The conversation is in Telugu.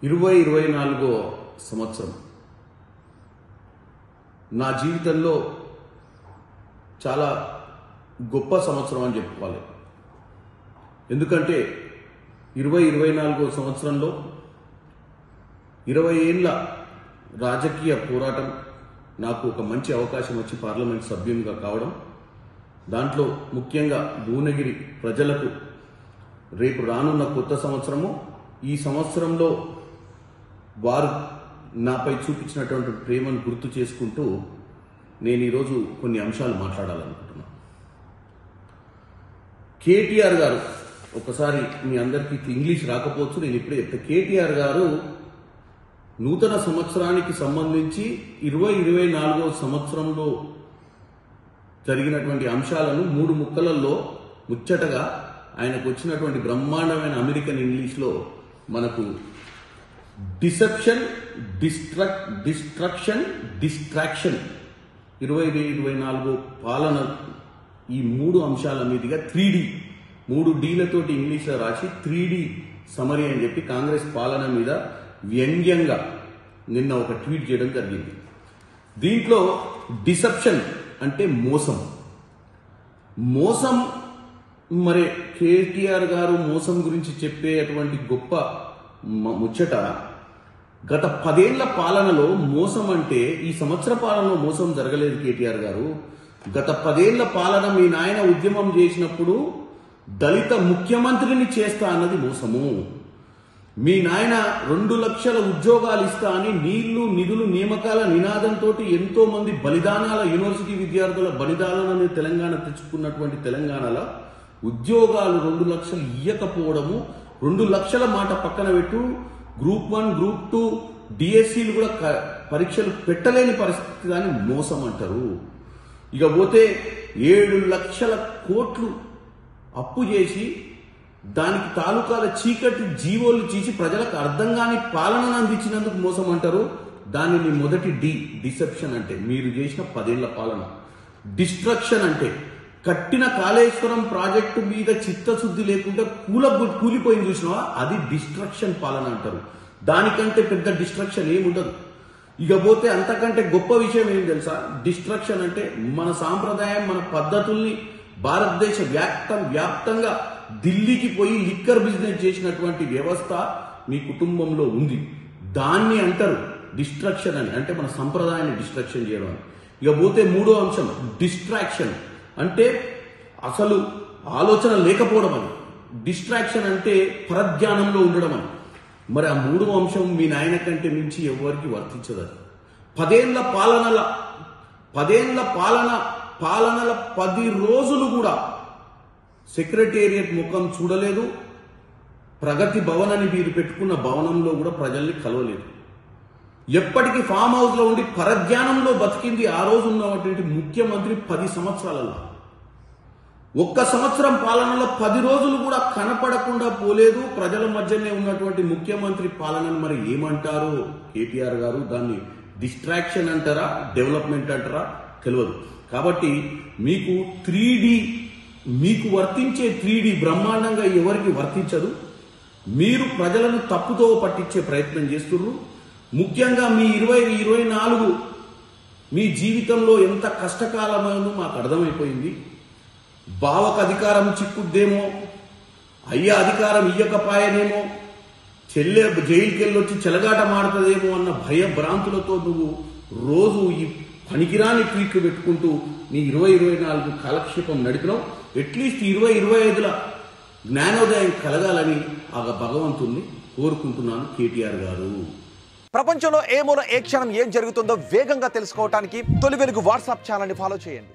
2024 సంవత్సరం నా జీవితంలో చాలా గొప్ప సంవత్సరం అని చెప్పుకోవాలి. ఎందుకంటే 2024 సంవత్సరంలో 20 ఏళ్ల రాజకీయ పోరాటం నాకు ఒక మంచి అవకాశం వచ్చి పార్లమెంట్ సభ్యునిగా కావడం, దాంట్లో ముఖ్యంగా భువనగిరి ప్రజలకు రేపు రానున్న కొత్త సంవత్సరము, ఈ సంవత్సరంలో వారు నాపై చూపించినటువంటి ప్రేమను గుర్తు చేసుకుంటూ నేను ఈరోజు కొన్ని అంశాలు మాట్లాడాలనుకుంటున్నాను. కేటీఆర్ గారు, ఒకసారి మీ అందరికీ ఇంగ్లీష్ రాకపోవచ్చు, నేను ఇప్పుడే చెప్తా. కేటీఆర్ గారు నూతన సంవత్సరానికి సంబంధించి 2024 సంవత్సరంలో జరిగినటువంటి అంశాలను 3 ముక్కలలో ముచ్చటగా ఆయనకు వచ్చినటువంటి బ్రహ్మాండమైన అమెరికన్ ఇంగ్లీష్లో మనకు డిసెప్షన్, డిస్ట్రక్షన్, డిస్ట్రాక్షన్ 2024 పాలన, ఈ 3 అంశాల మీదుగా 3D 3 డీలతోటి ఇంగ్లీష్లో రాసి 3D సమరీ అని చెప్పి కాంగ్రెస్ పాలన మీద వ్యంగ్యంగా నిన్న ఒక ట్వీట్ చేయడం జరిగింది. దీంట్లో డిసెప్షన్ అంటే మోసం మరి కేటీఆర్ గారు మోసం గురించి చెప్పేటువంటి గొప్ప ముచ్చట. గత 10 ఏళ్ల పాలనలో మోసం అంటే, ఈ సంవత్సర పాలనలో మోసం జరగలేదు కేటీఆర్ గారు. గత 10 ఏళ్ల పాలన మీ నాయన ఉద్యమం చేసినప్పుడు దళిత ముఖ్యమంత్రిని చేస్తా అన్నది మోసము. మీ నాయన 2 లక్షల ఉద్యోగాలు ఇస్తా అని నీళ్లు నిధులు నియామకాల నినాదంతో ఎంతో మంది బలిదానాల, యూనివర్సిటీ విద్యార్థుల బలిదానాలను తెలంగాణ తెచ్చుకున్నటువంటి తెలంగాణలో ఉద్యోగాలు 2 లక్షలు ఇయ్యకపోవడము, 2 లక్షల మాట పక్కన పెట్టు, గ్రూప్ 1 గ్రూప్ 2 డిఎస్సీలు కూడా పరీక్షలు పెట్టలేని పరిస్థితి దాన్ని మోసం అంటారు. ఇక పోతే 7 లక్షల కోట్లు అప్పు చేసి దానికి తాలూకాల చీకటి జీవోలు చేసి ప్రజలకు అర్థం కాని పాలనను అందించినందుకు మోసం అంటారు. దానిని మొదటి డిసెప్షన్ అంటే మీరు చేసిన 10 ఏళ్ల పాలన. డిస్ట్రక్షన్ అంటే కట్టిన కాళేశ్వరం ప్రాజెక్టు మీద చిత్తశుద్ధి లేకుండా కూలిపోయింది చూసినావా, అది డిస్ట్రక్షన్ పాలన అంటారు. దానికంటే పెద్ద డిస్ట్రక్షన్ ఏముండదు. ఇక పోతే అంతకంటే గొప్ప విషయం ఏం తెలుసా? డిస్ట్రక్షన్ అంటే మన సాంప్రదాయం, మన పద్ధతుల్ని భారతదేశ వ్యాప్తంగా ఢిల్లీకి పోయి లిక్కర్ బిజినెస్ చేసినటువంటి వ్యవస్థ మీ కుటుంబంలో ఉంది. దాన్ని అంటారు డిస్ట్రక్షన్ అని, అంటే మన సంప్రదాయాన్ని డిస్ట్రక్షన్ చేయడం అని. ఇక పోతే 3వ అంశం డిస్ట్రాక్షన్ అంటే అసలు ఆలోచన లేకపోవడం అని. డిస్ట్రాక్షన్ అంటే పరధ్యానంలో ఉండడం అని. మరి ఆ 3వ అంశం మీ నాయన కంటే మించి ఎవరికి వర్తించదు. 10 ఏళ్ల పాలనల 10 రోజులు కూడా సెక్రటేరియట్ ముఖం చూడలేదు. ప్రగతి భవన్ అని మీరు పెట్టుకున్న భవనంలో కూడా ప్రజల్ని కలవలేదు. ఎప్పటికీ ఫామ్ హౌస్ లో ఉండి పరధ్యానంలో బతికింది ఆ రోజు ఉన్నటువంటి ముఖ్యమంత్రి 10 సంవత్సరాలలో. 1 సంవత్సరం పాలనలో 10 రోజులు కూడా కనపడకుండా పోలేదు. ప్రజల మధ్యనే ఉన్నటువంటి ముఖ్యమంత్రి పాలనను మరి ఏమంటారు కేటీఆర్ గారు? దాన్ని డిస్ట్రాక్షన్ అంటారా, డెవలప్మెంట్ అంటారా తెలియదు. కాబట్టి మీకు 3D, మీకు వర్తించే 3D బ్రహ్మాండంగా ఎవరికి వర్తించదు. మీరు ప్రజలను తప్పుతో పట్టించే ప్రయత్నం చేస్తున్నారు. ముఖ్యంగా మీ 2024 మీ జీవితంలో ఎంత కష్టకాలమైందో మాకు అర్థమైపోయింది. బావకు అధికారం చిక్కుద్దేమో, అయ్య అధికారం ఇయ్యకపాయనేమో, చెల్లె జైలుకి వెళ్ళొచ్చి చెలగాట మాడుతుందేమో అన్న భయభ్రాంతులతో నువ్వు రోజు ఈ పనికిరాని ట్వీట్లు పెట్టుకుంటూ నీ 2024 కాలక్షేపం నడిపినావు. అట్లీస్ట్ 2025ల జ్ఞానోదయం కలగాలని ఆ భగవంతుణ్ణి కోరుకుంటున్నాను కేటీఆర్ గారు. ప్రపంచంలో ఏ మూల ఏ క్షణం ఏం జరుగుతుందో వేగంగా తెలుసుకోవడానికి తొలి వెలుగు వాట్సాప్ ఛానల్ని ఫాలో చేయండి.